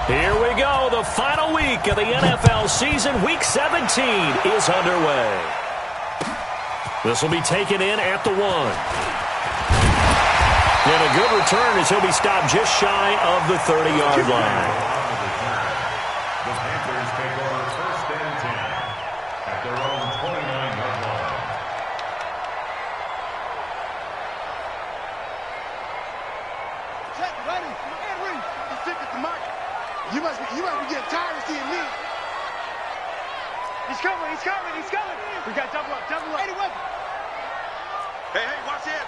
Here we go. The final week of the NFL season. Week 17 is underway. This will be taken in at the 1. And a good return as he'll be stopped just shy of the 30-yard line. The Panthers take over first and 10 at their own 29-yard line. Check, ready, and read. You think it's the mark. You must be getting tired of seeing me. He's coming. We got double up. Anyway. Hey, watch it.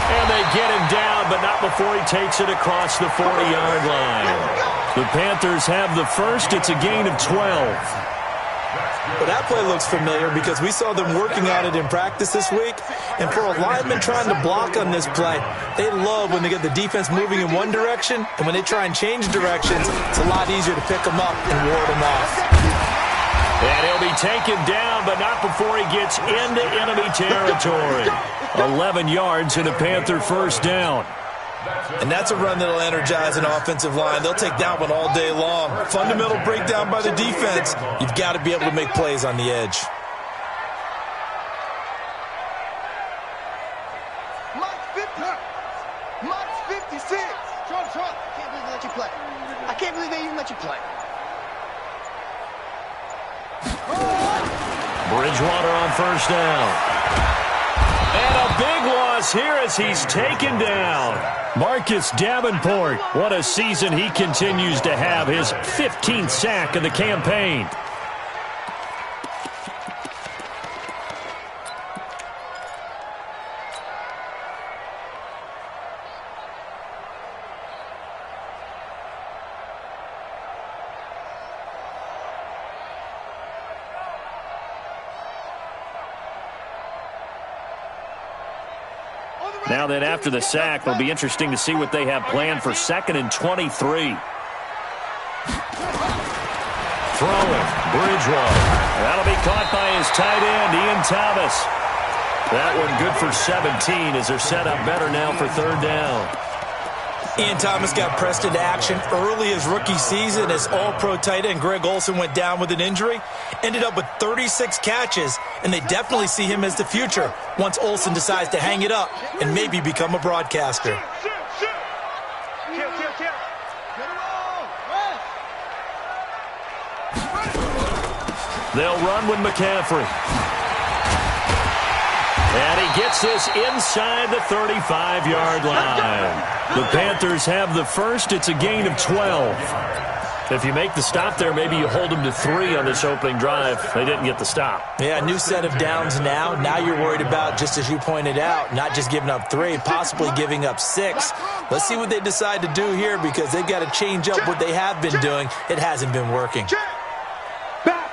And they get him down, but not before he takes it across the 40-yard line. The Panthers have the first. It's a gain of 12. Well, that play looks familiar because we saw them working on it in practice this week. And for a lineman trying to block on this play, they love when they get the defense moving in one direction. And when they try and change directions, it's a lot easier to pick them up and ward them off. And he'll be taken down, but not before he gets into enemy territory. 11 yards and a Panther first down. And that's a run that'll energize an offensive line. They'll take that one all day long. Fundamental breakdown by the defense. You've got to be able to make plays on the edge. March 56. Trump. I can't believe they even let you play. Bridgewater on first down. And a big loss here as he's taken down. Marcus Davenport, what a season he continues to have. His 15th sack of the campaign. Now then, after the sack, it'll be interesting to see what they have planned for 2nd and 23. Throwing, Bridgewater. That'll be caught by his tight end, Ian Thomas. That one good for 17 as they're set up better now for 3rd down. Ian Thomas got pressed into action early his rookie season as all-pro tight end Greg Olsen went down with an injury. Ended up with 36 catches, and they definitely see him as the future once Olsen decides to hang it up and maybe become a broadcaster. They'll run with McCaffrey. And he gets this inside the 35-yard line. The Panthers have the first. It's a gain of 12. If you make the stop there, maybe you hold them to 3 on this opening drive. They didn't get the stop. Yeah, new set of downs now. Now you're worried about, just as you pointed out, not just giving up 3, possibly giving up 6. Let's see what they decide to do here because they've got to change up what they have been doing. It hasn't been working. Back.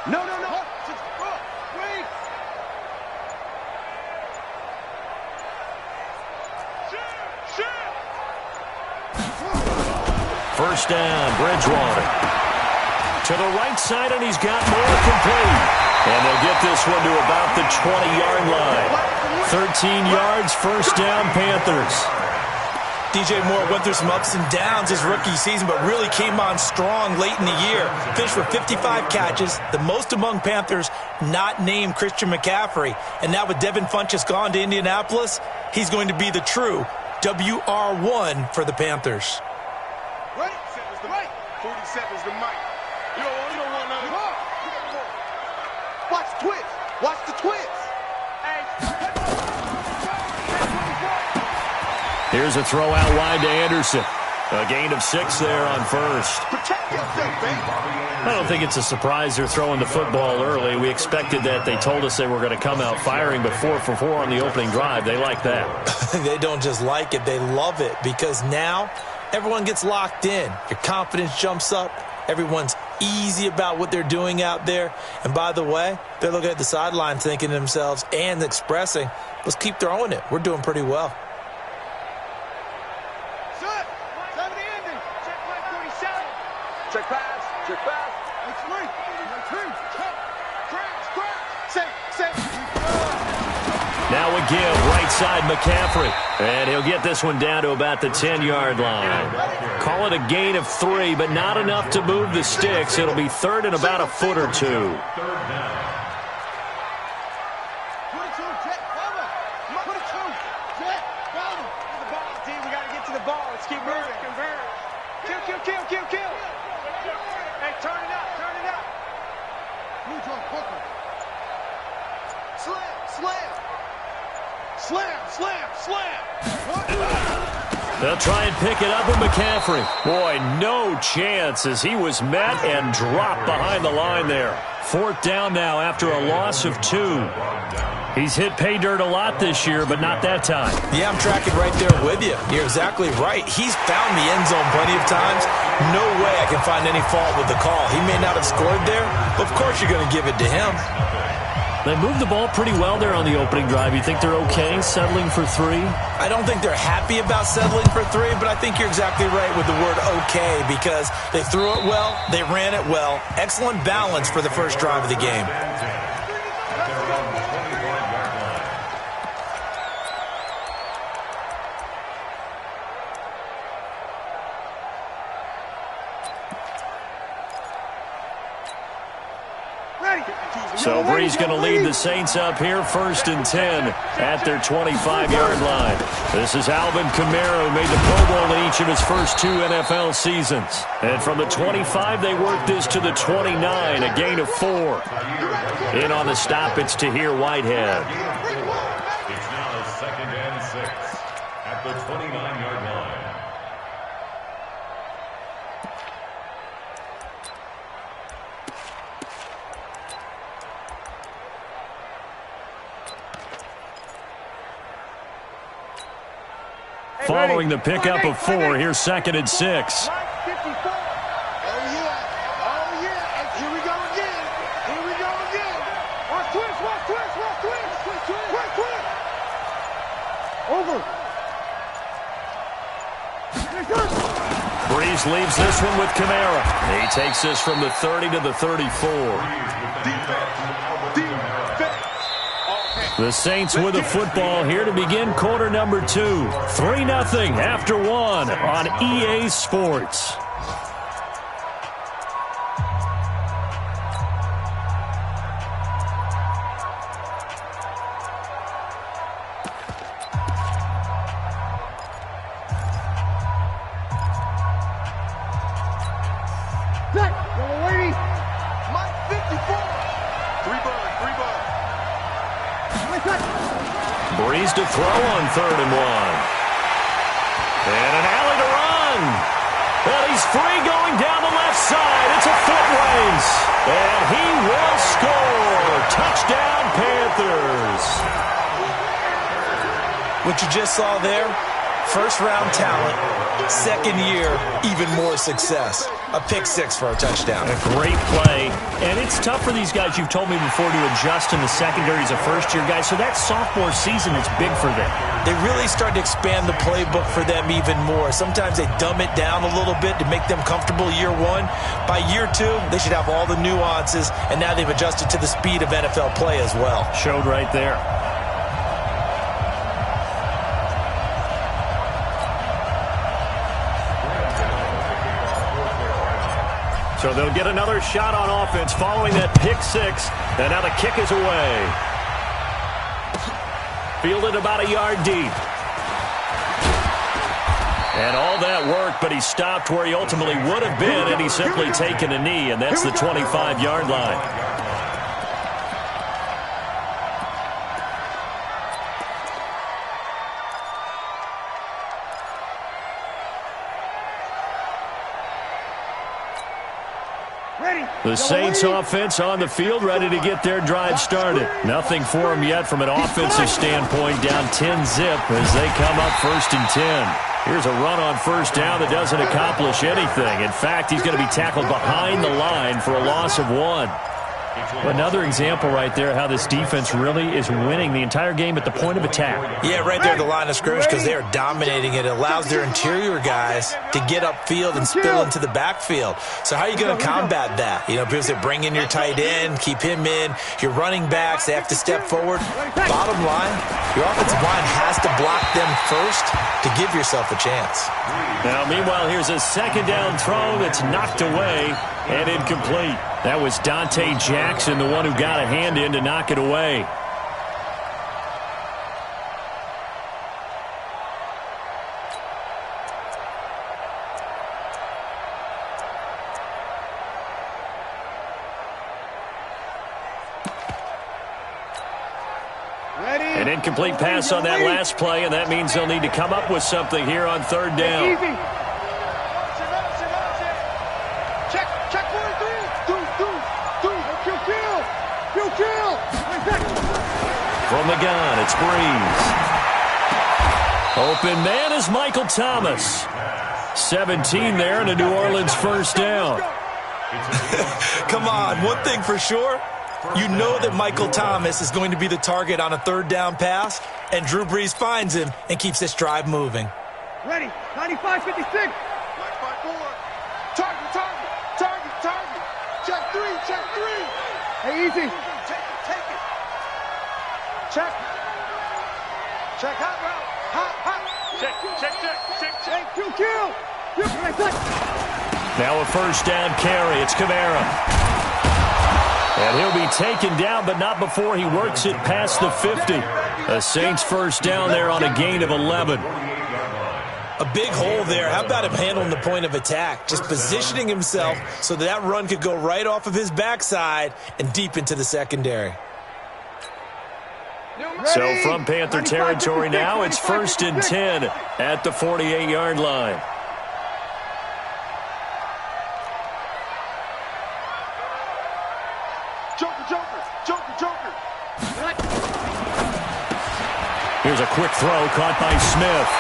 No. Wait. First down, Bridgewater. To the right side, and he's got more complete. And they'll get this one to about the 20-yard line. 13 yards, first down, Panthers. DJ Moore went through some ups and downs his rookie season, but really came on strong late in the year. Finished with 55 catches, the most among Panthers not named Christian McCaffrey. And now with Devin Funchess gone to Indianapolis, he's going to be the true WR1 for the Panthers. Right, 47's the mic. You don't want nothing. Watch the twist. Watch the twist. Here's a throw out wide to Anderson. A gain of 6 there on first. Protect yourself, baby. I don't think it's a surprise they're throwing the football early. We expected that. They told us they were going to come out firing, but 4 for 4 on the opening drive. They like that. They don't just like it, they love it, because now everyone gets locked in. Your confidence jumps up. Everyone's easy about what they're doing out there. And by the way, they're looking at the sideline thinking to themselves and expressing, let's keep throwing it. We're doing pretty well. Check pass. Check. Now a give, right side McCaffrey. And he'll get this one down to about the 10-yard line. Call it a gain of 3, but not enough to move the sticks. It'll be third and about a foot or two. Kill. Hey, turn it up. Move on quicker. Slam. They'll try and pick it up with McCaffrey. Boy, no chance as he was met and dropped behind the line there. Fourth down now after a loss of 2. He's hit pay dirt a lot this year, but not that time. Yeah, I'm tracking right there with you. You're exactly right. He's found the end zone plenty of times. No way I can find any fault with the call. He may not have scored there, but of course you're going to give it to him. They moved the ball pretty well there on the opening drive. You think they're okay settling for 3? I don't think they're happy about settling for 3, but I think you're exactly right with the word okay because they threw it well, they ran it well. Excellent balance for the first drive of the game. So Bree's going to lead the Saints up here, 1st and 10 at their 25-yard line. This is Alvin Kamara, who made the Pro Bowl in each of his first 2 NFL seasons. And from the 25, they work this to the 29, a gain of 4. In on the stop, it's Tahir Whitehead. It's now 2nd and 6 at the 29-yard line. Following the pickup of 4, here's 2nd and 6. Oh, yeah. Here we go again. Watch twist. Over. Breeze leaves this one with Kamara. He takes this from the 30 to the 34. The Saints with the football here to begin quarter number 2. 3-0 after 1 on EA Sports. Breeze to throw on 3rd and 1. And an alley to run. And he's free going down the left side. It's a foot race. And he will score. Touchdown, Panthers. What you just saw there, first-round talent, second year, even more success. A pick 6 for a touchdown. A great play. And it's tough for these guys, you've told me before, to adjust in the secondary as a first-year guy. So that sophomore season is big for them. They really start to expand the playbook for them even more. Sometimes they dumb it down a little bit to make them comfortable year 1. By year 2, they should have all the nuances, and now they've adjusted to the speed of NFL play as well. Showed right there. So they'll get another shot on offense following that pick 6. And now the kick is away. Fielded about a yard deep. And all that work, but he stopped where he ultimately would have been, and he's simply taken a knee, and that's the 25-yard line. The Saints offense on the field, ready to get their drive started. Nothing for them yet from an offensive standpoint, down 10-zip as they come up 1st and 10. Here's a run on 1st down that doesn't accomplish anything. In fact, he's going to be tackled behind the line for a loss of 1. Another example right there how this defense really is winning the entire game at the point of attack. Yeah, right there at the line of scrimmage because they are dominating it. It allows their interior guys to get upfield and spill into the backfield. So how are you going to combat that? You know, people say bring in your tight end, keep him in. Your running backs, they have to step forward. Bottom line, your offensive line has to block them first to give yourself a chance. Now, meanwhile, here's a second down throw that's knocked away and incomplete. That was Dante Jackson, the one who got a hand in to knock it away. An incomplete pass on that last play, and that means they'll need to come up with something here on third down. From the gun, it's Breeze. Open man is Michael Thomas. 17 there and a New Orleans first down. Come on, one thing for sure. You know that Michael Thomas is going to be the target on a third down pass, and Drew Brees finds him and keeps this drive moving. Ready, 95, 56. Black 5-4. Target. Check three. Hey, easy. Take it. Check. Hot route. Check. Kill. Now a first down carry. It's Kamara. And he'll be taken down, but not before he works it past the 50. A Saints first down there on a gain of 11. A big hole there. How about him handling the point of attack? Just positioning himself so that run could go right off of his backside and deep into the secondary. So from Panther territory now, it's 1st and 10 at the 48-yard line. Joker. Here's a quick throw caught by Smith.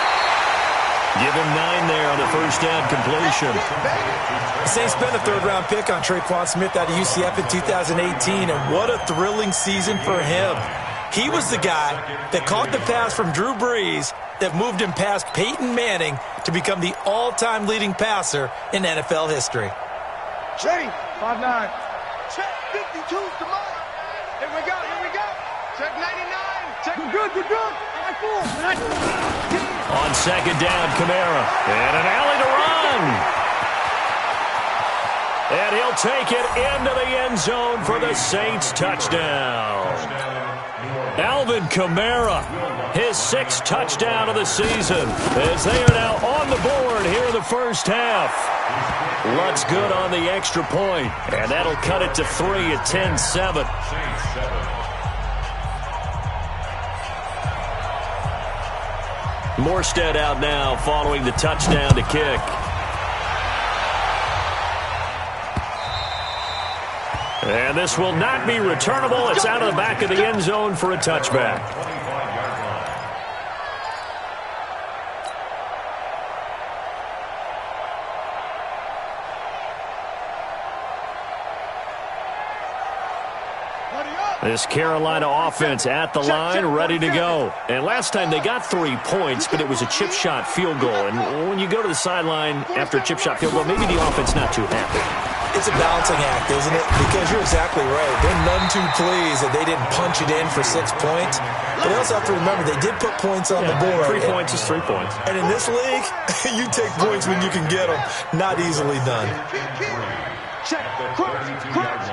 Give him 9 there on the first down completion. The Saints spent a third-round pick on Traquan Smith out of UCF in 2018, and what a thrilling season for him. He was the guy that caught the pass from Drew Brees that moved him past Peyton Manning to become the all-time leading passer in NFL history. Ready, 5-9. Check 52's the mark. Here we go. Check 99. Check. You're good. On second down, Kamara. And an alley to run. And he'll take it into the end zone for the Saints touchdown. Alvin Kamara, his 6th touchdown of the season, as they are now on the board here in the first half. Lutz good on the extra point, and that'll cut it to 3 at 10-7. Morstead out now following the touchdown to kick. And this will not be returnable. It's out of the back of the end zone for a touchback. This Carolina offense at the line, ready to go. And last time they got 3 points, but it was a chip shot field goal. And when you go to the sideline after a chip shot field goal, maybe the offense not too happy. It's a balancing act, isn't it? Because you're exactly right. They're none too pleased that they didn't punch it in for 6 points. But they also have to remember they did put points on the board. 3 points is 3 points. And in this league, you take points when you can get them. Not easily done. Check. Crunch.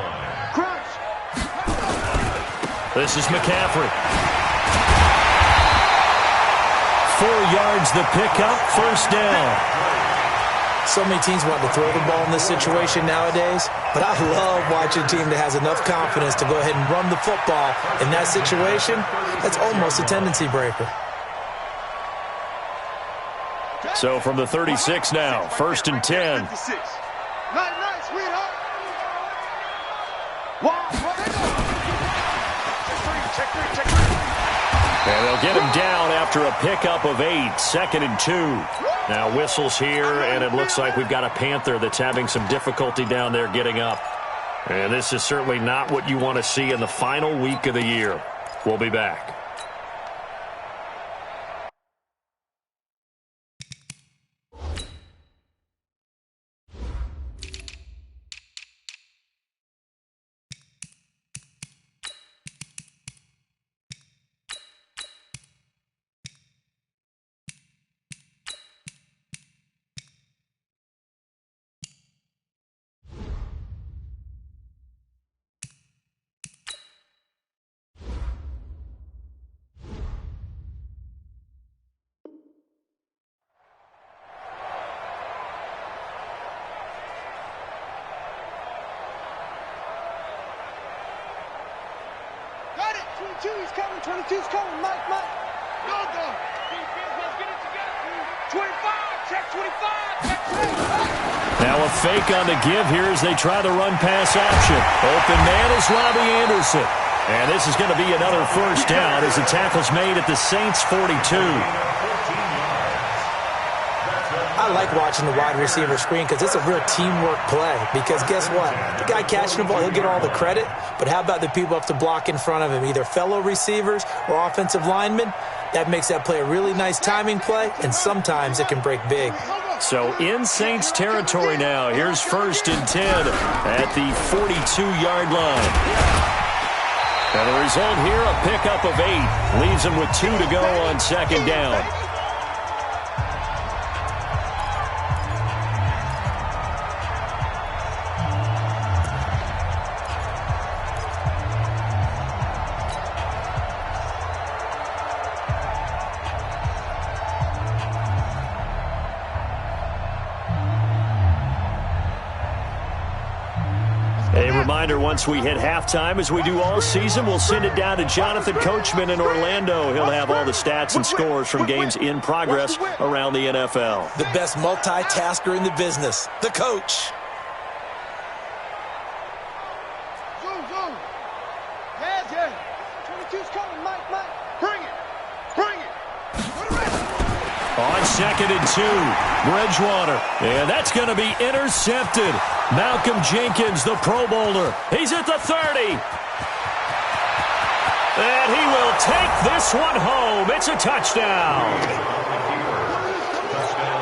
This is McCaffrey. 4 yards the pickup, first down. So many teams want to throw the ball in this situation nowadays, but I love watching a team that has enough confidence to go ahead and run the football. In that situation, that's almost a tendency breaker. So from the 36 now, 1st and 10. Nice, sweetheart. Check three. And they'll get him down after a pickup of 8, 2nd and 2. Now whistles here, and it looks like we've got a Panther that's having some difficulty down there getting up. And this is certainly not what you want to see in the final week of the year. We'll be back. Got it. 22's coming. 22's coming. Mike. Go. Defense, let's get it together. 25. Check 25. Check 25. Now a fake on the give here as they try the run-pass option. Open man is Robbie Anderson. And this is going to be another first down as the tackle's made at the Saints' 42. I like watching the wide receiver screen because it's a real teamwork play. Because guess what? The guy catching the ball, he'll get all the credit. But how about the people up to block in front of him, either fellow receivers or offensive linemen? That makes that play a really nice timing play, and sometimes it can break big. So in Saints territory now. Here's 1st and 10 at the 42-yard line. And the result here, a pickup of 8. Leaves them with 2 to go on 2nd down. A reminder, once we hit halftime, as we do all season, we'll send it down to Jonathan Coachman in Orlando. He'll have all the stats and scores from games in progress around the NFL. The best multitasker in the business, the coach. Zoom. Yeah. 22's coming. Mike. Bring it. On 2nd and 2, Bridgewater. And that's going to be intercepted. Malcolm Jenkins, the Pro Bowler. He's at the 30. And he will take this one home. It's a touchdown.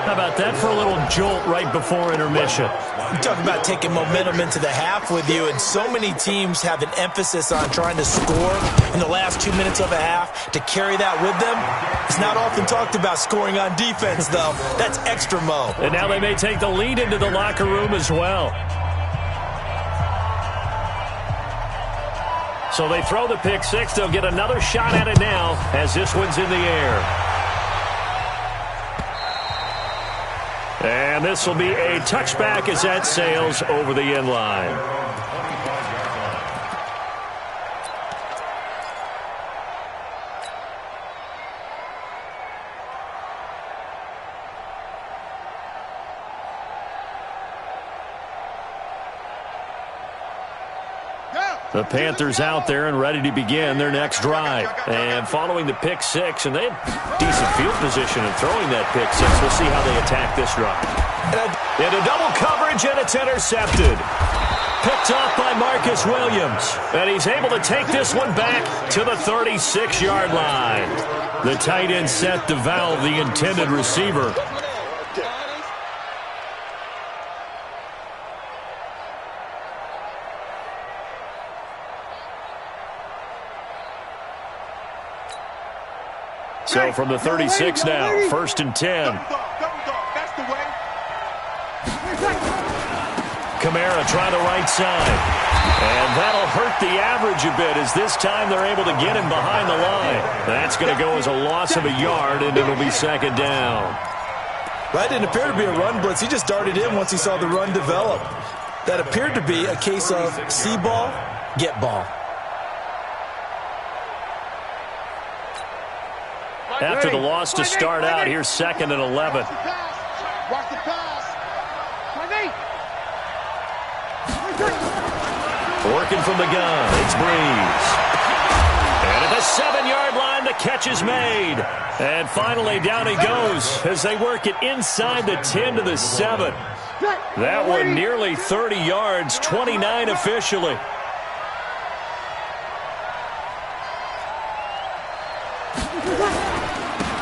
How about that for a little jolt right before intermission? You talk about taking momentum into the half with you, and so many teams have an emphasis on trying to score in the last 2 minutes of a half to carry that with them. It's not often talked about scoring on defense, though. That's extra mo. And now they may take the lead into the locker room as well. So they throw the pick six. They'll get another shot at it now as this one's in the air. And this will be a touchback as that sails over the end line. The Panthers out there and ready to begin their next drive. And following the pick six, and they have decent field position in throwing that pick six. We'll see how they attack this drive. Into double coverage, and it's intercepted. Picked off by Marcus Williams. And he's able to take this one back to the 36-yard line. The tight end set to valve the intended receiver. So from the 36 now, 1st and 10. Kamara trying the right side. And that'll hurt the average a bit as this time they're able to get him behind the line. That's going to go as a loss of a yard, and it'll be 2nd down. That didn't appear to be a run blitz. He just darted in once he saw the run develop. That appeared to be a case of see ball, get ball. After the loss to start out, here's 2nd and 11. Watch the pass. Working from the gun, it's Breeze. And at the 7-yard line, the catch is made. And finally, down he goes as they work it inside the 10 to the 7. That one nearly 30 yards, 29 officially.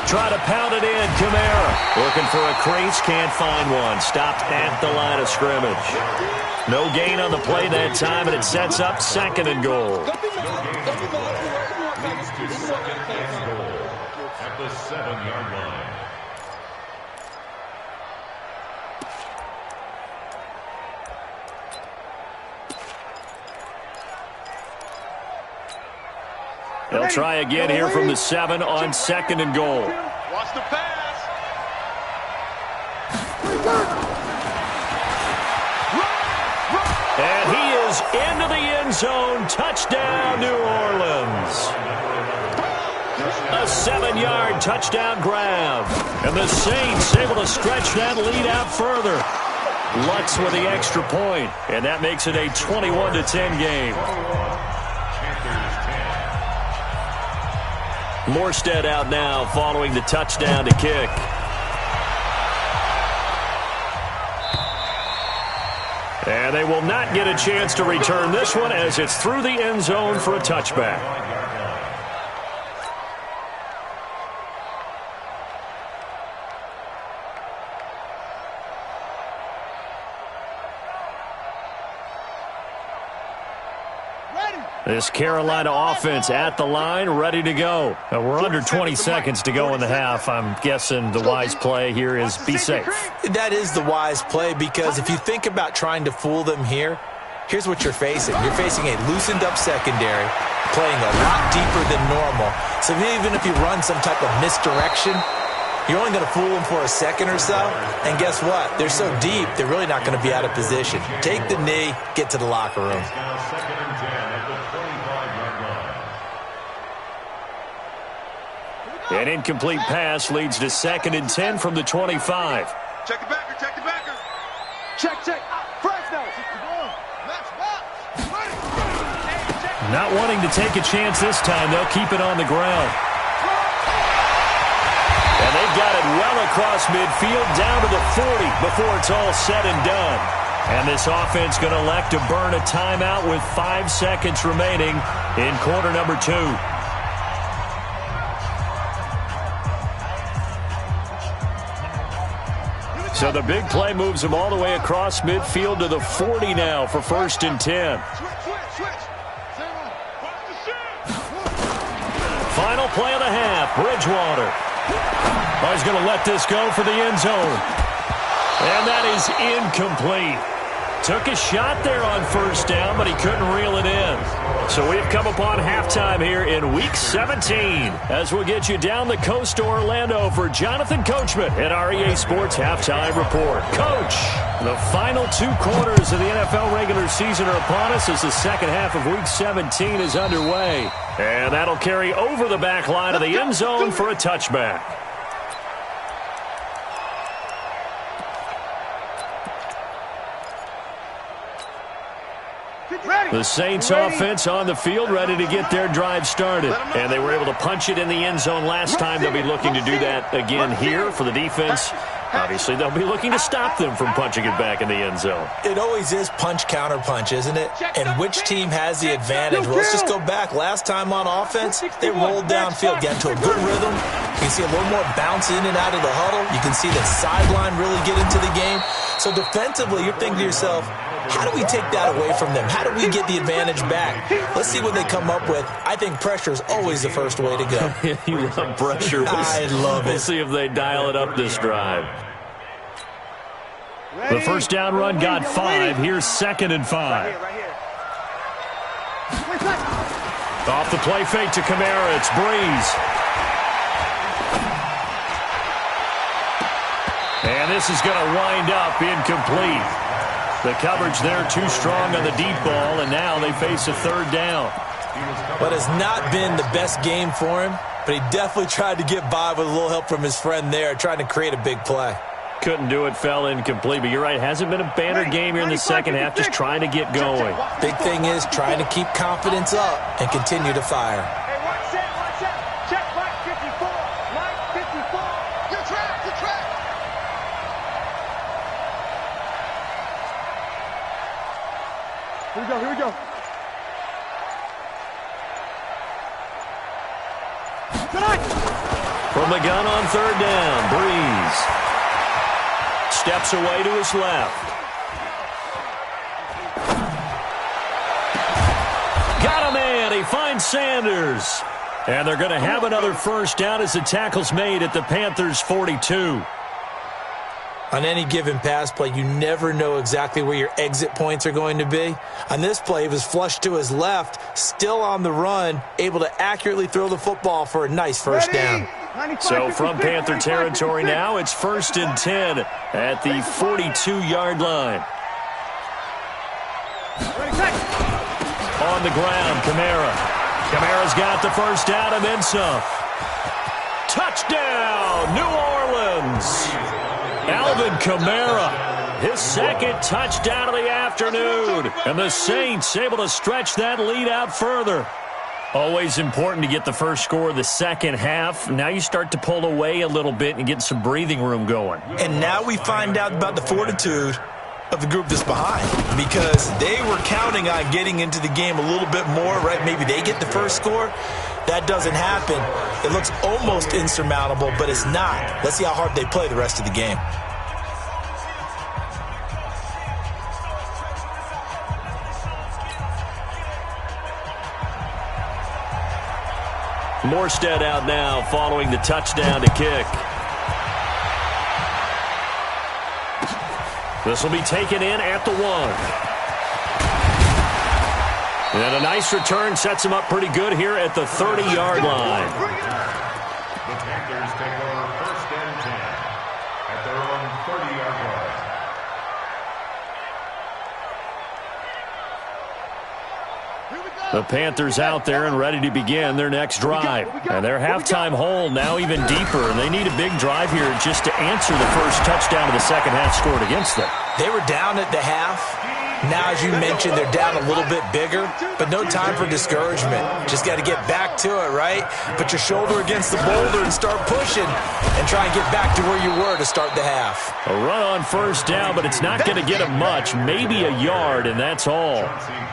Try to pound it in, Kamara. Looking for a crease, can't find one. Stopped at the line of scrimmage. No gain on the play that time, and it sets up 2nd and goal. At the 7-yard line. They'll try again here from the 7 on 2nd and goal. Watch the pass. And he is into the end zone. Touchdown, New Orleans. A 7-yard touchdown grab. And the Saints able to stretch that lead out further. Lutz with the extra point, and that makes it a 21-10 game. Morstead out now following the touchdown to kick. And they will not get a chance to return this one as it's through the end zone for a touchback. This Carolina offense at the line, ready to go. We're under 20 seconds to go in the half. I'm guessing the wise play here is be safe. That is the wise play, because if you think about trying to fool them here, here's what you're facing. You're facing a loosened up secondary, playing a lot deeper than normal. So even if you run some type of misdirection, you're only going to fool them for a second or so. And guess what? They're so deep, they're really not going to be out of position. Take the knee, get to the locker room. An incomplete pass leads to 2nd and 10 from the 25. Check the backer, check the backer. Check. Fresno. Not wanting to take a chance this time, they'll keep it on the ground. And they've got it well across midfield, down to the 40 before it's all said and done. And this offense going to elect to burn a timeout with 5 seconds remaining in quarter number 2. So the big play moves them all the way across midfield to the 40 now for 1st and 10. Final play of the half, Bridgewater. Oh, he's going to let this go for the end zone. And that is incomplete. Took a shot there on 1st down, but he couldn't reel it in. So we've come upon halftime here in Week 17 as we'll get you down the coast to Orlando for Jonathan Coachman at our EA Sports Halftime Report. Coach, the final 2 quarters of the NFL regular season are upon us as the second half of Week 17 is underway. And that'll carry over the back line of the end zone for a touchback. The Saints offense on the field, ready to get their drive started. And they were able to punch it in the end zone last time. They'll be looking to do that again here for the defense. Obviously, they'll be looking to stop them from punching it back in the end zone. It always is punch, counter punch, isn't it? And which team has the advantage? Well, let's just go back. Last time on offense, they rolled downfield, got into a good rhythm. You can see a little more bounce in and out of the huddle. You can see the sideline really get into the game. So defensively, you're thinking to yourself, how do we take that away from them? How do we get the advantage back? Let's see what they come up with. I think pressure is always the first way to go. You love pressure. I love it. We'll see if they dial it up this drive. The first down run got 5. Here's 2nd and 5. Off the play fake to Kamara. It's Breeze. And this is going to wind up incomplete. The coverage there too strong on the deep ball, and now they face a 3rd down. But it's not been the best game for him, but he definitely tried to get by with a little help from his friend there, trying to create a big play. Couldn't do it, fell incomplete, but you're right, hasn't been a banner game here in the second half, just trying to get going. Big thing is trying to keep confidence up and continue to fire. Hey, one set. Check Mike 54. Mike 54. Good track. Here we go, here we go. From the gun on third down, Breeze steps away to his left. Got a man. He finds Sanders. And they're going to have another first down as the tackle's made at the Panthers' 42. On any given pass play, you never know exactly where your exit points are going to be. On this play, he was flushed to his left, still on the run, able to accurately throw the football for a nice first down. So from Panther territory now, it's 1st and 10 at the 42-yard line. On the ground, Kamara's got the first down and then some. Touchdown, New Orleans. Alvin Kamara, his second touchdown of the afternoon. And the Saints able to stretch that lead out further. Always important to get the first score of the second half. Now you start to pull away a little bit and get some breathing room going. And now we find out about the fortitude of the group that's behind, because they were counting on getting into the game a little bit more, right? Maybe they get the first score. That doesn't happen. It looks almost insurmountable, but it's not. Let's see how hard they play the rest of the game. Morstead out now following the touchdown to kick. This will be taken in at the 1. And a nice return sets him up pretty good here at the 30-yard line. The Panthers take over 1st and 10 at their own 30-yard line. The Panthers out there and ready to begin their next drive. And their halftime hole now even deeper, and they need a big drive here just to answer the first touchdown of the second half scored against them. They were down at the half. Now, as you mentioned, they're down a little bit bigger, but no time for discouragement. Just got to get back to it, right? Put your shoulder against the boulder and start pushing and try and get back to where you were to start the half. A run on first down, but it's not going to get him much, maybe a yard, and that's all.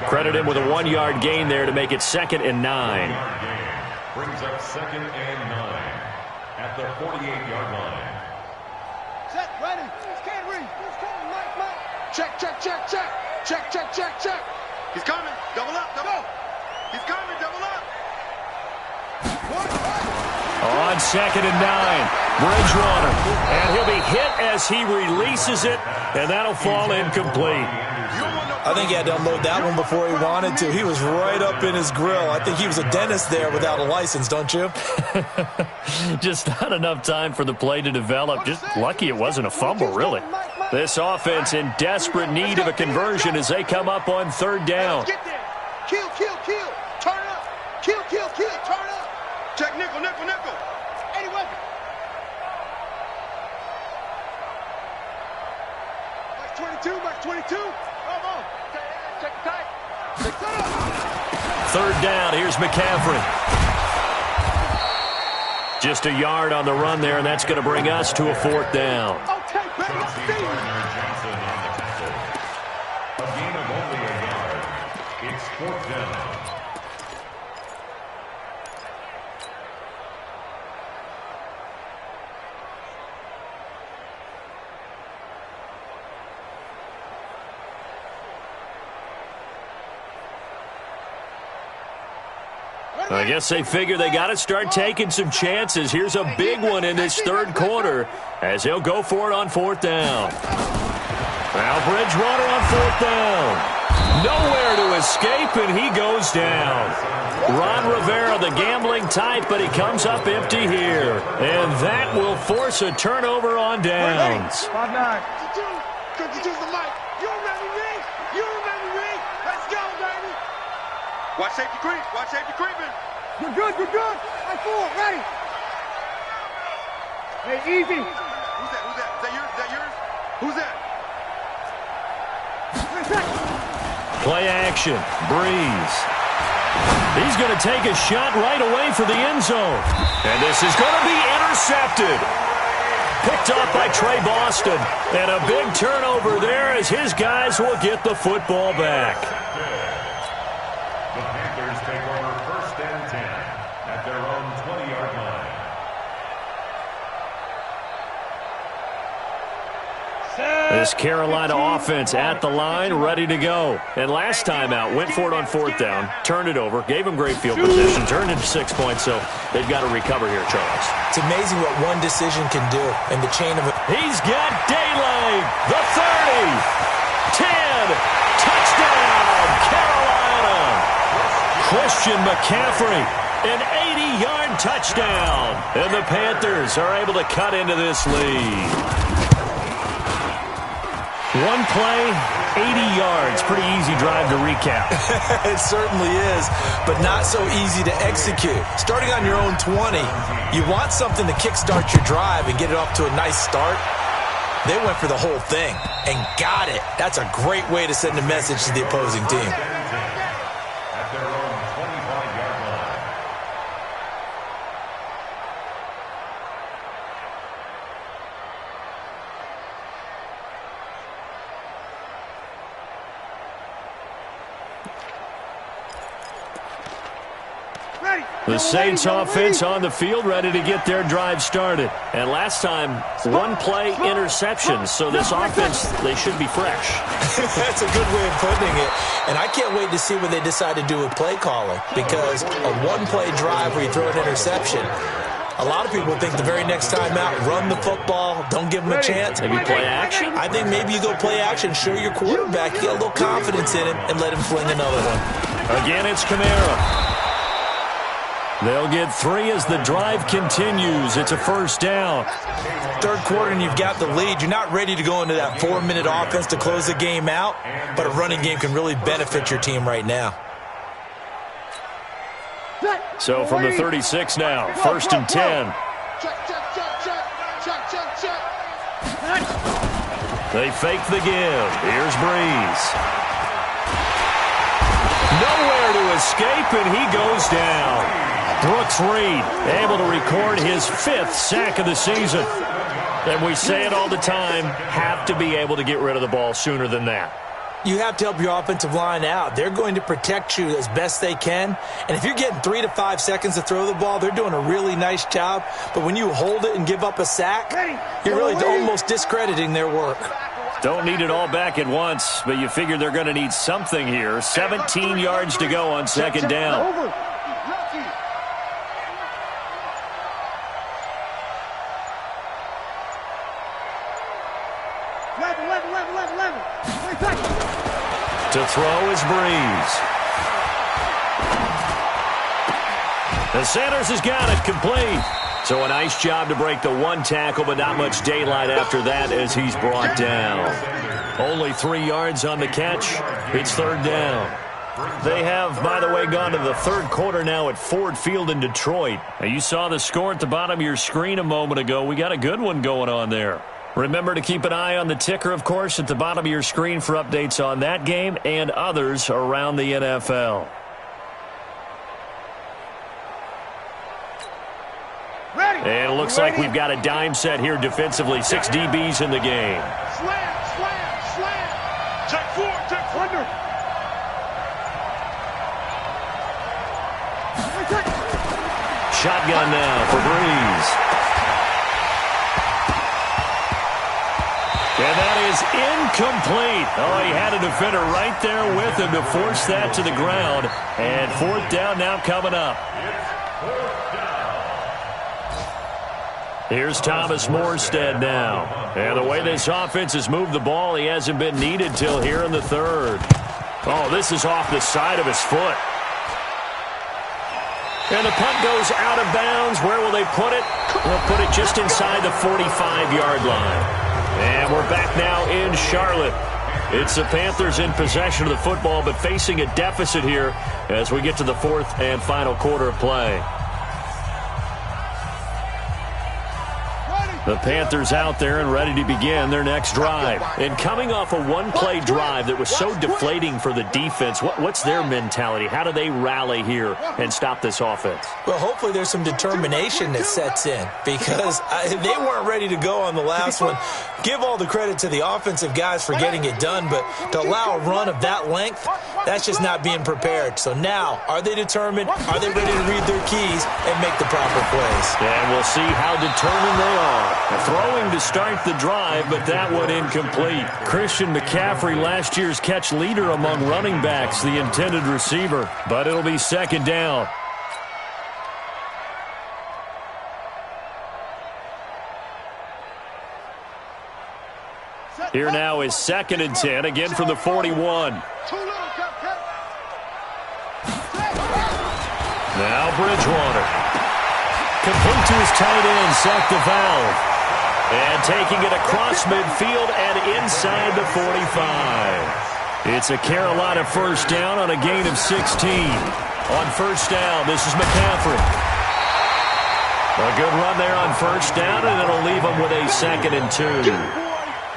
Credit him with a 1-yard gain there to make it 2nd and 9. Brings up 2nd and 9 at the 48-yard line. Set, ready. Who's Henry? Who's coming? Mike. Check, check, check, check. Check, check, check, check. He's coming. Double up, double. He's coming, double up. On 2nd and 9, Bridgewater. And he'll be hit as he releases it, and that'll fall incomplete. I think he had to unload that one before he wanted to. He was right up in his grill. I think he was a dentist there without a license, don't you? Just not enough time for the play to develop. Just lucky it wasn't a fumble, really. This offense in desperate need of a conversion as they come up on 3rd down. Get there. Kill. Turn up. Kill. Turn up. Check nickel. Any weapon. Max 22. Come on. Check tight. Check tight. 3rd down. Here's McCaffrey. Just a yard on the run there, and that's going to bring us to a 4th down. Okay, baby. Johnson on the tackle. A gain of only a yard. It's 4th down. I guess they figure they got to start taking some chances. Here's a big one in this 3rd quarter as he'll go for it on 4th down. Now Bridgewater on 4th down. Nowhere to escape, and he goes down. Ron Rivera, the gambling type, but he comes up empty here. And that will force a turnover on downs. 5'9". 52's the mic. You remember me? Let's go, baby. Watch safety creeping. You're good. I fool, ready. Hey, easy. Who's that? Is that yours? Who's that? Play action. Breeze. He's going to take a shot right away for the end zone. And this is going to be intercepted. Picked off by Trey Boston. And a big turnover there as his guys will get the football back. The Panthers take over 1st and 10 at their own 20-yard line. This Carolina offense at the line, ready to go. And last time out, went for it on 4th down, turned it over, gave them great field position, turned it to 6 points, so they've got to recover here, Charles. It's amazing what one decision can do in the chain of it. He's got daylight. The 30, 10, touchdown, Carolina. Christian McCaffrey, an 80-yard touchdown. And the Panthers are able to cut into this lead. One play, 80 yards. Pretty easy drive to recap. It certainly is, but not so easy to execute. Starting on your own 20, you want something to kickstart your drive and get it off to a nice start. They went for the whole thing and got it. That's a great way to send a message to the opposing team. At their own 25-yard line. The Saints offense on the field, ready to get their drive started. And last time, one play interception. So this offense, they should be fresh. That's a good way of putting it. And I can't wait to see what they decide to do with play calling. Because a one-play drive where you throw an interception, a lot of people think the very next time out, run the football, don't give them a chance. Maybe play action? I think maybe you go play action, show your quarterback, get a little confidence in him, and let him fling another one. Again, it's Kamara. They'll get 3 as the drive continues. It's a 1st down. Third quarter and you've got the lead. You're not ready to go into that 4-minute offense to close the game out, but a running game can really benefit your team right now. So from the 36 now, 1st and 10. They fake the give. Here's Breeze. Nowhere to escape, and he goes down. Brooks Reed able to record his 5th sack of the season. And we say it all the time, have to be able to get rid of the ball sooner than that. You have to help your offensive line out. They're going to protect you as best they can. And if you're getting 3 to 5 seconds to throw the ball, they're doing a really nice job. But when you hold it and give up a sack, you're really almost discrediting their work. Don't need it all back at once, but you figure they're going to need something here. 17 yards to go on 2nd down. To throw is Breeze. The Sanders has got it complete. So a nice job to break the one tackle, but not much daylight after that as he's brought down. Only 3 yards on the catch. It's 3rd down. They have, by the way, gone to the 3rd quarter now at Ford Field in Detroit. Now, you saw the score at the bottom of your screen a moment ago. We got a good one going on there. Remember to keep an eye on the ticker, of course, at the bottom of your screen for updates on that game and others around the NFL. And it looks like we've got a dime set here defensively. 6 DBs in the game. Slam, slam, slam. Check 4, check 100. Shotgun now for Breeze. And that is incomplete. Oh, he had a defender right there with him to force that to the ground. And 4th down now coming up. Here's Thomas Morstead now. And the way this offense has moved the ball, he hasn't been needed till here in the 3rd. Oh, this is off the side of his foot. And the punt goes out of bounds. Where will they put it? They'll put it just inside the 45-yard line. And we're back now in Charlotte. It's the Panthers in possession of the football, but facing a deficit here as we get to the 4th and final quarter of play. Ready. The Panthers out there and ready to begin their next drive. And coming off a one-play drive that was so deflating for the defense, what's their mentality? How do they rally here and stop this offense? Well, hopefully there's some determination that sets in because they weren't ready to go on the last one. Give all the credit to the offensive guys for getting it done, but to allow a run of that length, that's just not being prepared. So now, are they determined? Are they ready to read their keys and make the proper plays? And we'll see how determined they are. Throwing to start the drive, but that one incomplete. Christian McCaffrey, last year's catch leader among running backs, the intended receiver. But it'll be second down. Here now is 2nd and 10, again from the 41. Now Bridgewater. Complete to his tight end, Zach the valve. And taking it across midfield and inside the 45. It's a Carolina first down on a gain of 16. On first down, this is McCaffrey. A good run there on first down, and it'll leave him with a 2nd and 2.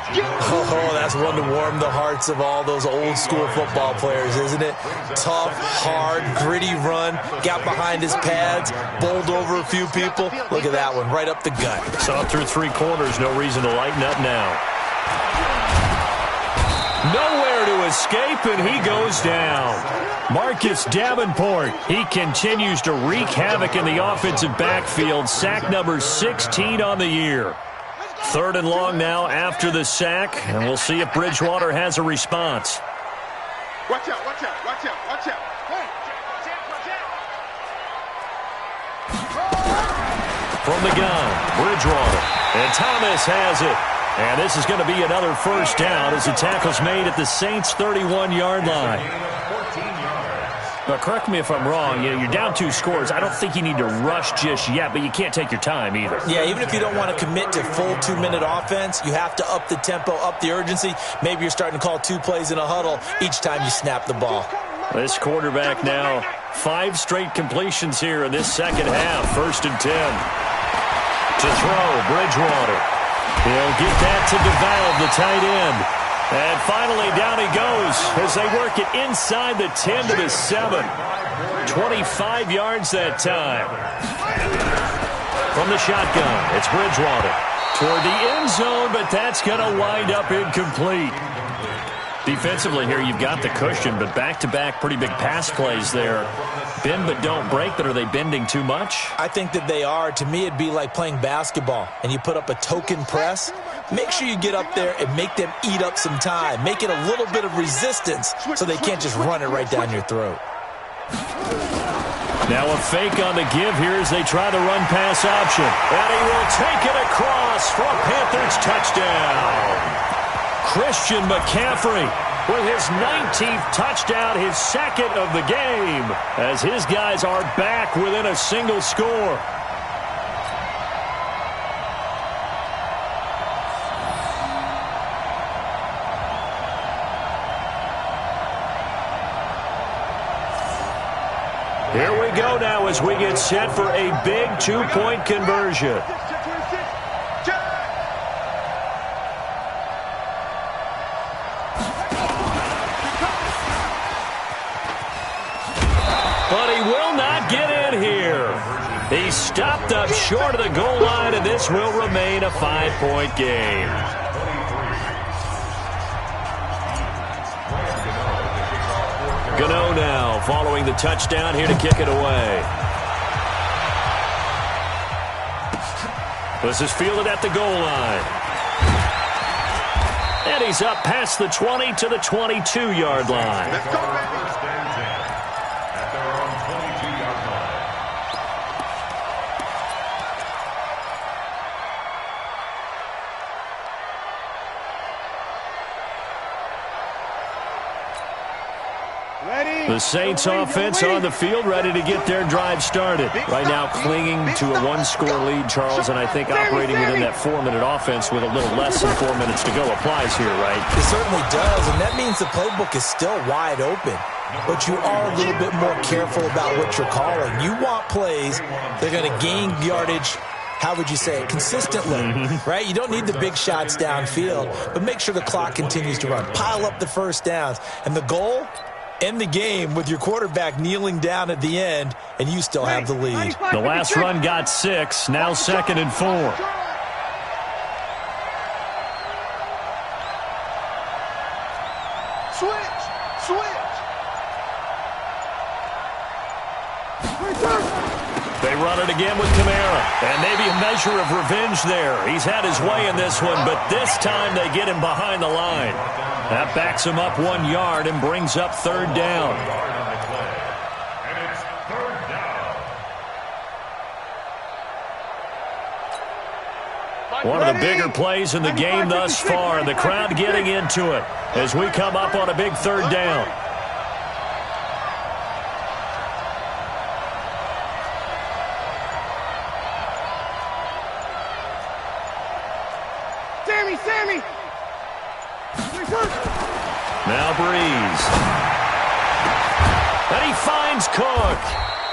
Oh, that's one to warm the hearts of all those old-school football players, isn't it? Tough, hard, gritty run, got behind his pads, bowled over a few people. Look at that one, right up the gut. Saw it through 3 quarters, no reason to lighten up now. Nowhere to escape, and he goes down. Marcus Davenport, he continues to wreak havoc in the offensive backfield. Sack number 16 on the year. 3rd and long now after the sack, and we'll see if Bridgewater has a response. Watch out, watch out, watch out, watch out. Hey. From the gun, Bridgewater. And Thomas has it. And this is going to be another first down as the tackle's made at the Saints' 31-yard line. But correct me if I'm wrong, you're down 2 scores. I don't think you need to rush just yet, but you can't take your time either. Yeah, even if you don't want to commit to full 2-minute offense, you have to up the tempo, up the urgency. Maybe you're starting to call 2 plays in a huddle each time you snap the ball. This quarterback now, 5 straight completions here in this second half. 1st and 10. To throw, Bridgewater. He'll get that to DeValve, the tight end. And finally, down he goes as they work it inside the 10 to the 7. 25 yards that time. From the shotgun, it's Bridgewater. Toward the end zone, but that's going to wind up incomplete. Defensively here, you've got the cushion, but back-to-back pretty big pass plays there. Bend but don't break, but are they bending too much? I think that they are. To me, it'd be like playing basketball, and you put up a token press. Make sure you get up there and make them eat up some time. Make it a little bit of resistance so they can't just run it right down your throat. Now a fake on the give here as they try the run-pass option. And he will take it across for a Panthers touchdown. Christian McCaffrey with his 19th touchdown, his 2nd of the game, as his guys are back within a single score. Here we go now as we get set for a big 2-point conversion. But he will not get in here. He stopped up short of the goal line, and this will remain a 5-point game. Gano now following the touchdown here to kick it away. This is fielded at the goal line. And he's up past the 20 to the 22-yard line. Let's go, baby. At their own 22-yard line. The Saints offense on the field, ready to get their drive started. Right now clinging to a 1-score lead, Charles, and I think operating within that 4-minute offense with a little less than 4 minutes to go applies here, right? It certainly does, and that means the playbook is still wide open. But you are a little bit more careful about what you're calling. You want plays that are going to gain yardage how would you say it, consistently, right? You don't need the big shots downfield, but make sure the clock continues to run. Pile up the first downs. And the goal, end the game with your quarterback kneeling down at the end, and you still have the lead. The last run got 6, now 2nd and 4. They run it again with Kamara, and maybe a measure of revenge there. He's had his way in this one, but this time they get him behind the line. That backs him up 1 yard and brings up 3rd down. And it's 3rd down. One of the bigger plays in the game thus far. The crowd getting into it as we come up on a big 3rd down. Sammy! Now Breeze. And he finds Cook.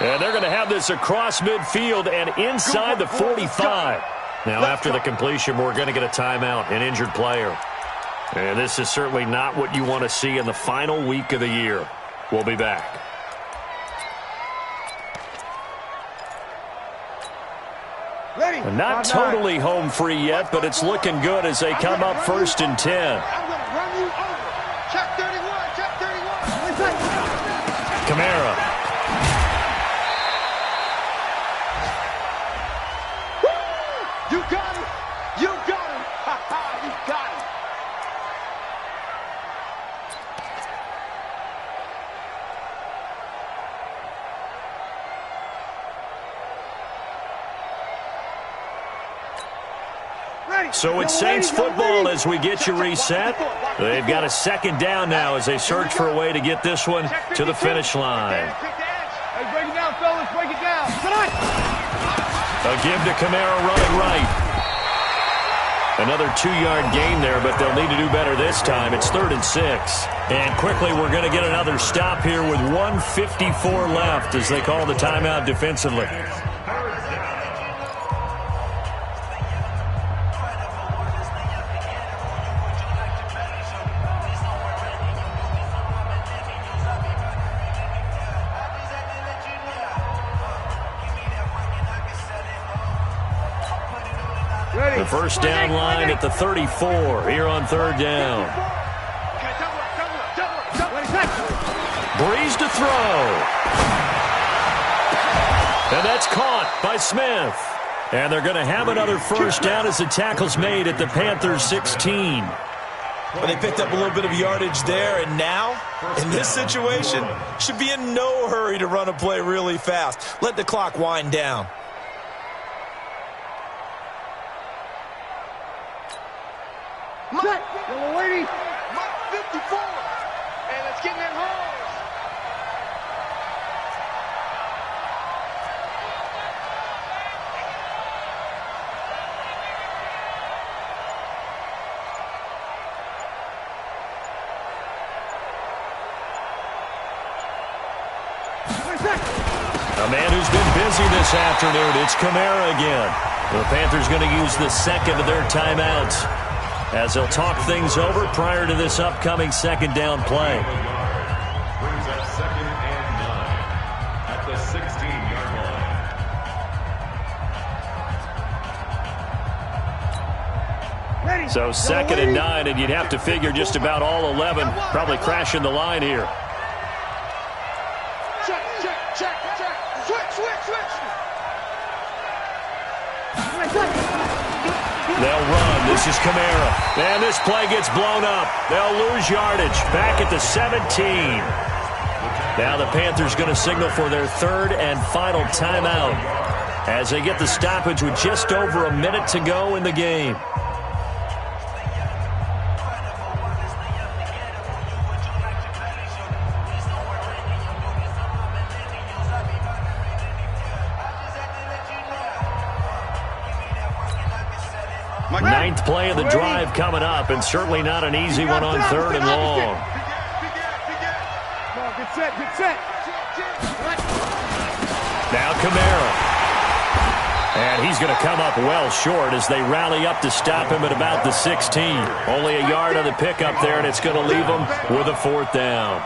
And they're going to have this across midfield and inside the 45. Now after the completion, we're going to get a timeout, an injured player. And this is certainly not what you want to see in the final week of the year. We'll be back. Not totally home free yet, but it's looking good as they come up 1st and 10. I'm going to run you over. Check 31, check 31. Kamara. You got him. You got him. You got him. So it's Saints football as we get you reset. They've got a 2nd down now as they search for a way to get this one to the finish line. Hey, break it down, fellas. Break it down. A give to Kamara running right. Another 2-yard gain there, but they'll need to do better this time. It's 3rd and 6. And quickly we're going to get another stop here with 1:54 left as they call the timeout defensively. The first down line at the 34 here on 3rd down. Breeze to throw. And that's caught by Smith. And they're going to have another first down as the tackle's made at the Panthers 16. Well, they picked up a little bit of yardage there, and now, in this situation, should be in no hurry to run a play really fast. Let the clock wind down. Yellow lady, Mike 54, and it's getting in home. A man who's been busy this afternoon, it's Kamara again. The Panthers going to use the 2nd of their timeouts as they'll talk things over prior to this upcoming 2nd down play. Brings up 2nd and 9 at the 16-yard line. So 2nd and 9, and you'd have to figure just about all 11 probably crashing the line here. Check. Switch. They'll run. This is Kamara. And this play gets blown up. They'll lose yardage. Back at the 17. Now the Panthers going to signal for their 3rd and final timeout as they get the stoppage with just over a minute to go in the game. Ninth play of the drive coming up, and certainly not an easy one on 3rd and long. Good set. Now Kamara. And he's going to come up well short as they rally up to stop him at about the 16. Only a yard on the pickup there, and it's going to leave him with a 4th down.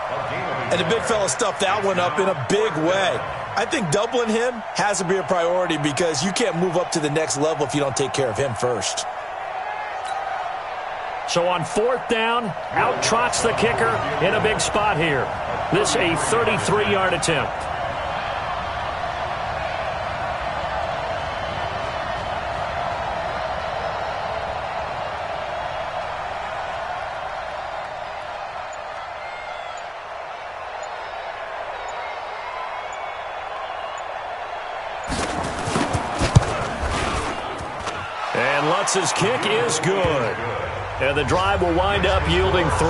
And the big fella stuffed that one up in a big way. I think doubling him has to be a priority because you can't move up to the next level if you don't take care of him first. So on 4th down, out trots the kicker in a big spot here. This a 33-yard attempt. And Lutz's kick is good. And the drive will wind up yielding 3.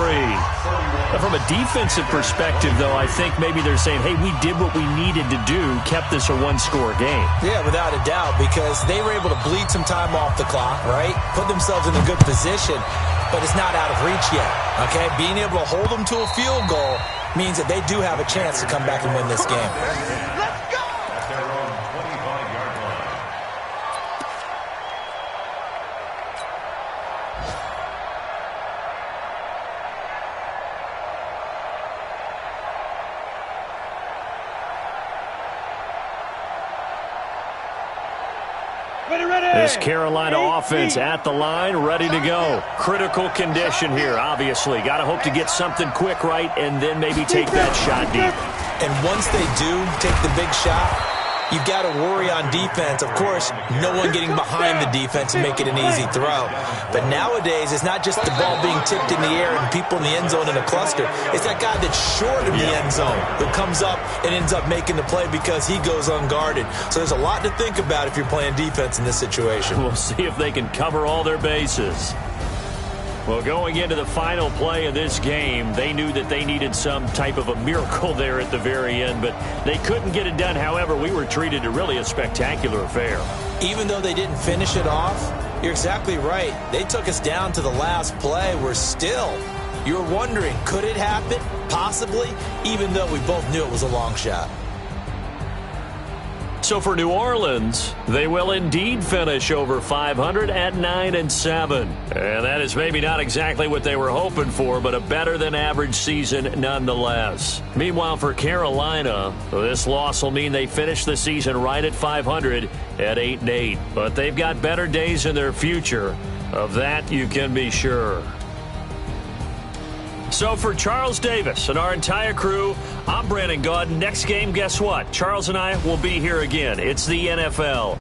But from a defensive perspective, though, I think maybe they're saying, hey, we did what we needed to do, kept this a 1-score game. Yeah, without a doubt, because they were able to bleed some time off the clock, right? Put themselves in a good position, but it's not out of reach yet, okay? Being able to hold them to a field goal means that they do have a chance to come back and win this game. Let's go! At their own 25-yard line. This Carolina offense at the line, ready to go. Critical condition here, obviously. Got to hope to get something quick right and then maybe take that shot deep. And once they do take the big shot, you've got to worry on defense. Of course, no one getting behind the defense and make it an easy throw. But nowadays, it's not just the ball being tipped in the air and people in the end zone in a cluster. It's that guy that's short of the end zone who comes up and ends up making the play because he goes unguarded. So there's a lot to think about if you're playing defense in this situation. We'll see if they can cover all their bases. Well, going into the final play of this game, they knew that they needed some type of a miracle there at the very end, but they couldn't get it done. However, we were treated to really a spectacular affair. Even though they didn't finish it off, you're exactly right. They took us down to the last play. We're still, you're wondering, could it happen? Possibly, even though we both knew it was a long shot. So for New Orleans, they will indeed finish over 500 at 9-7. And that is maybe not exactly what they were hoping for, but a better than average season nonetheless. Meanwhile, for Carolina, this loss will mean they finish the season right at 500 at 8-8. But they've got better days in their future. Of that, you can be sure. So for Charles Davis and our entire crew, I'm Brandon Gaudin. Next game, guess what? Charles and I will be here again. It's the NFL.